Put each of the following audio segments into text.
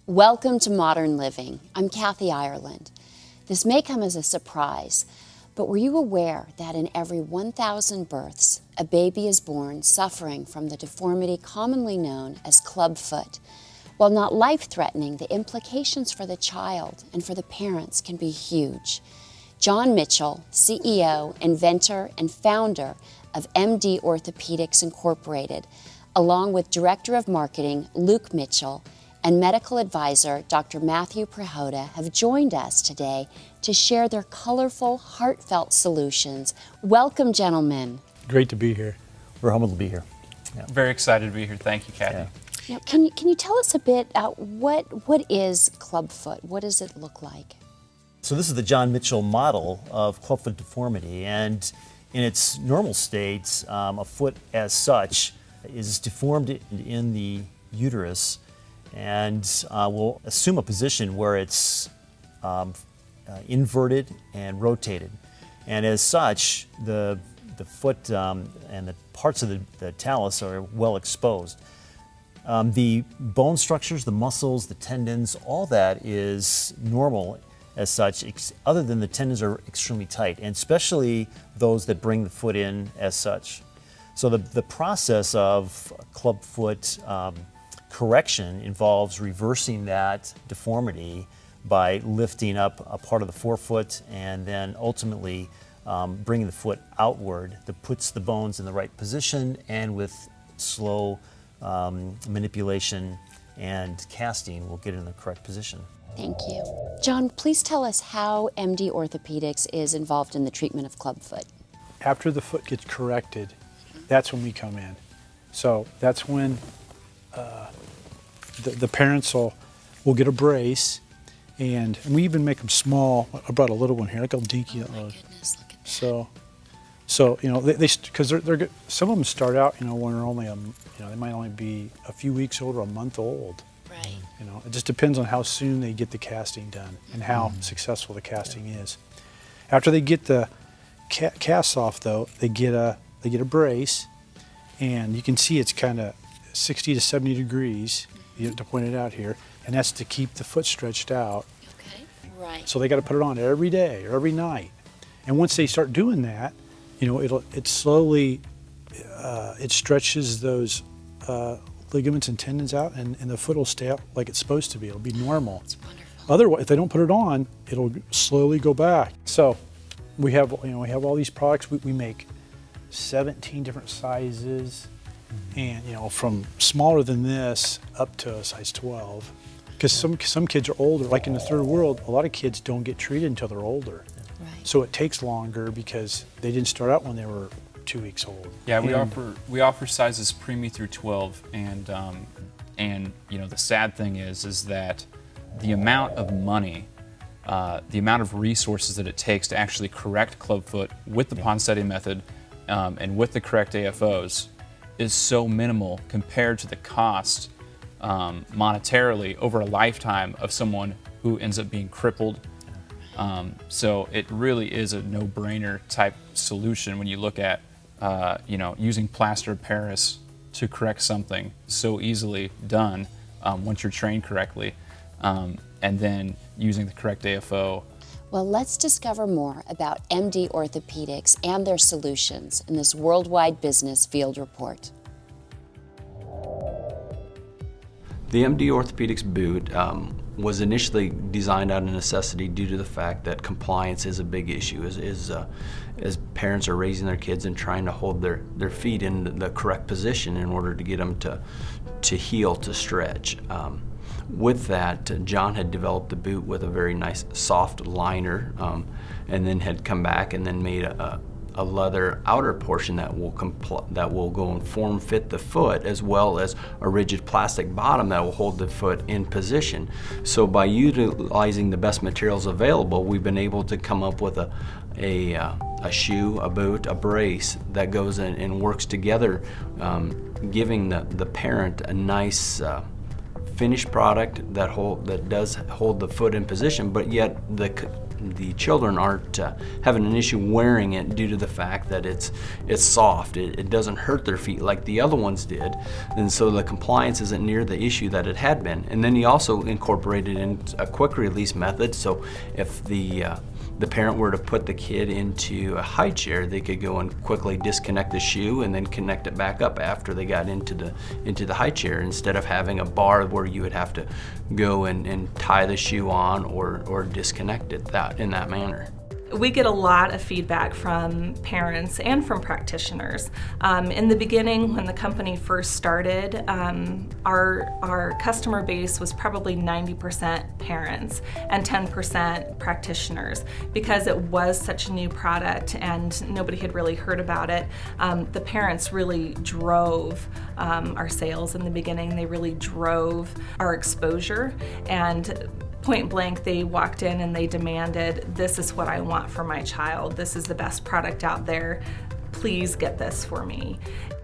Welcome to Modern Living. I'm Kathy Ireland. This may come as a surprise, but were you aware that in every 1,000 births, a baby is born suffering from the deformity commonly known as clubfoot? While not life-threatening, the implications for the child and for the parents can be huge. John Mitchell, CEO, inventor, and founder of MD Orthopaedics Incorporated, along with Director of Marketing Luke Mitchell and medical advisor Dr. Matthew Prahota, have joined us today to share their colorful, heartfelt solutions. Welcome, gentlemen. Great to be here. We're humbled to be here. Yeah. Very excited to be here. Thank you, Kathy. Yeah. Now, can you tell us a bit what is clubfoot? What does it look like? So this is the John Mitchell model of clubfoot deformity, and in its normal state, a foot as such is deformed in the uterus and will assume a position where it's inverted and rotated. And as such, the foot and the parts of the talus are well exposed. The bone structures, the muscles, the tendons, all that is normal as such, other than the tendons are extremely tight, and especially those that bring the foot in as such. So the process of clubfoot correction involves reversing that deformity by lifting up a part of the forefoot and then ultimately bringing the foot outward that puts the bones in the right position, and with slow manipulation and casting will get it in the correct position. Thank you. John, please tell us how MD Orthopaedics is involved in the treatment of clubfoot. After the foot gets corrected, that's when we come in. So that's when the parents will get a brace, and we even make them small. I brought a little one here. Look how dinky that looks. Goodness, look at that. So you know, because they're good. Some of them start out, you know, when they're only they might only be a few weeks old or a month old. Right. You know, it just depends on how soon they get the casting done and how successful the casting is. After they get the cast off, though, they get a brace, and you can see it's kind of 60 to 70 degrees. You have to point it out here, and that's to keep the foot stretched out. Okay. Right. So they got to put it on every day or every night, and once they start doing that, you know, it slowly it stretches those ligaments and tendons out, and the foot will stay out like it's supposed to be. It'll be normal. It's wonderful. Otherwise, if they don't put it on, it'll slowly go back. So we have all these products. We make 17 different sizes, and from smaller than this up to a size 12. Because some kids are older. Like in the third world, a lot of kids don't get treated until they're older. Right. So it takes longer because they didn't start out when they were 2 weeks old. Yeah, we offer sizes preemie through 12, and the sad thing is that the amount of money, the amount of resources that it takes to actually correct clubfoot with the Ponseti method and with the correct AFOs is so minimal compared to the cost monetarily over a lifetime of someone who ends up being crippled. So it really is a no-brainer type solution when you look at using plaster of Paris to correct something so easily done once you're trained correctly, and then using the correct AFO. Well, let's discover more about MD Orthopaedics and their solutions in this Worldwide Business Field Report. The MD Orthopaedics boot was initially designed out of necessity due to the fact that compliance is a big issue as parents are raising their kids and trying to hold their feet in the correct position in order to get them to heal, to stretch. With that, John had developed the boot with a very nice soft liner, and then had come back and then made a leather outer portion that will go and form fit the foot, as well as a rigid plastic bottom that will hold the foot in position. So by utilizing the best materials available, we've been able to come up with a shoe, a boot, a brace that goes in and works together, giving the parent a nice finished product that does hold the foot in position, but yet the the children aren't having an issue wearing it due to the fact that it's soft. It doesn't hurt their feet like the other ones did, and so the compliance isn't near the issue that it had been. And then he also incorporated in a quick release method, so if the parent were to put the kid into a high chair, they could go and quickly disconnect the shoe and then connect it back up after they got into the high chair, instead of having a bar where you would have to go and tie the shoe on or disconnect it in that manner. We get a lot of feedback from parents and from practitioners. In the beginning, when the company first started, our customer base was probably 90% parents and 10% practitioners, because it was such a new product and nobody had really heard about it. The parents really drove our sales in the beginning. They really drove our exposure, and point blank, they walked in and they demanded, "This is what I want for my child. This is the best product out there. Please get this for me."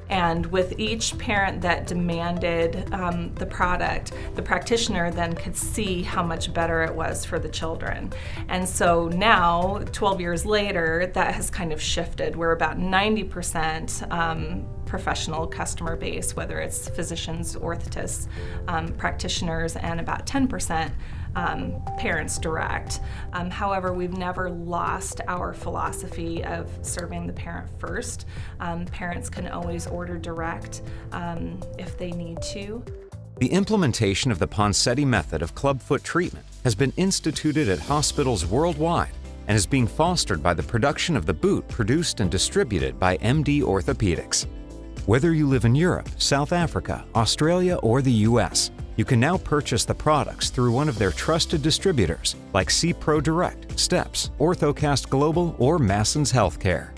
And with each parent that demanded the product, the practitioner then could see how much better it was for the children. And so now, 12 years later, that has kind of shifted. We're about 90% professional customer base, whether it's physicians, orthotists, practitioners, and about 10% parents direct. However, we've never lost our philosophy of serving the parent first. Parents can always order direct if they need to. The implementation of the Ponseti method of clubfoot treatment has been instituted at hospitals worldwide and is being fostered by the production of the boot produced and distributed by MD Orthopaedics. Whether you live in Europe, South Africa, Australia, or the US, you can now purchase the products through one of their trusted distributors like C-Pro Direct, Steps, Orthocast Global, or Masson's Healthcare.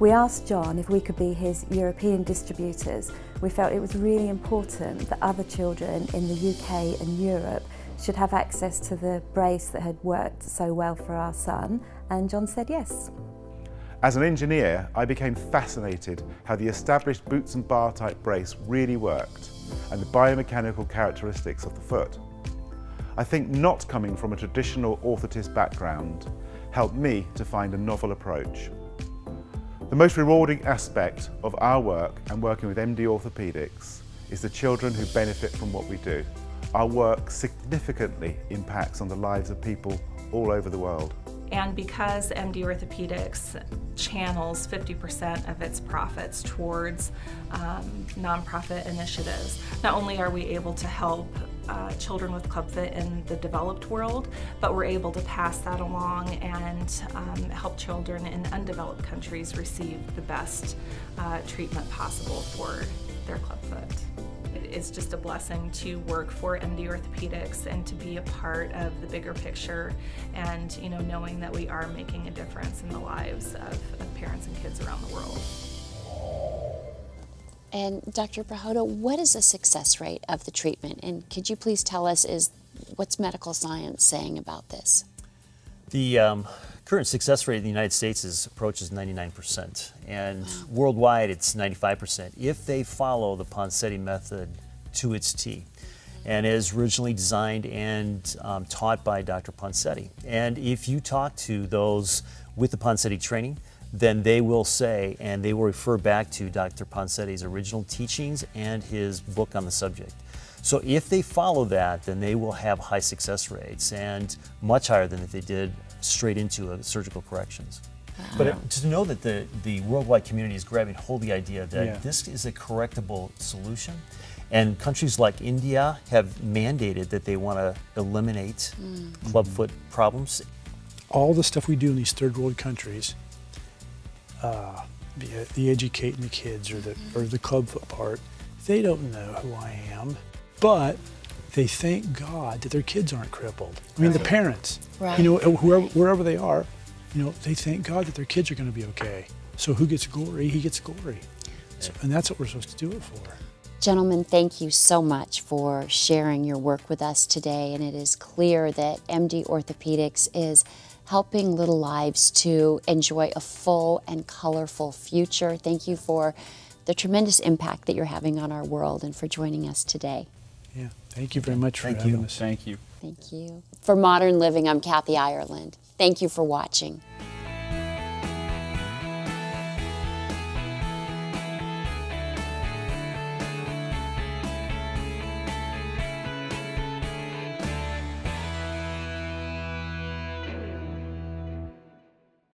We asked John if we could be his European distributors. We felt it was really important that other children in the UK and Europe should have access to the brace that had worked so well for our son, and John said yes. As an engineer, I became fascinated how the established boots and bar type brace really worked, and the biomechanical characteristics of the foot. I think not coming from a traditional orthotist background helped me to find a novel approach. The most rewarding aspect of our work and working with MD Orthopaedics is the children who benefit from what we do. Our work significantly impacts on the lives of people all over the world. And because MD Orthopaedics channels 50% of its profits towards nonprofit initiatives, not only are we able to help children with clubfoot in the developed world, but we're able to pass that along and help children in undeveloped countries receive the best treatment possible for their clubfoot. It's just a blessing to work for MD Orthopaedics and to be a part of the bigger picture, and knowing that we are making a difference in the lives of parents and kids around the world. And Dr. Brahota, what is the success rate of the treatment? And could you please tell us, what's medical science saying about this? The current success rate in the United States approaches 99%, and worldwide it's 95% if they follow the Ponseti method to its T, and is originally designed and taught by Dr. Ponseti. And if you talk to those with the Ponseti training, then they will say, and they will refer back to Dr. Ponseti's original teachings and his book on the subject. So if they follow that, then they will have high success rates, and much higher than if they did straight into surgical corrections. But to know that the worldwide community is grabbing hold of the idea that this is a correctable solution, and countries like India have mandated that they want to eliminate clubfoot problems. All the stuff we do in these third world countries, the educating the kids or the clubfoot part, they don't know who I am, but they thank God that their kids aren't crippled. I mean, the parents, wherever they are, they thank God that their kids are going to be okay. So who gets glory? He gets glory. So, and that's what we're supposed to do it for. Gentlemen, thank you so much for sharing your work with us today. And it is clear that MD Orthopaedics is helping little lives to enjoy a full and colorful future. Thank you for the tremendous impact that you're having on our world and for joining us today. Yeah, thank you very much for having us. Thank you. Thank you. For Modern Living, I'm Kathy Ireland. Thank you for watching.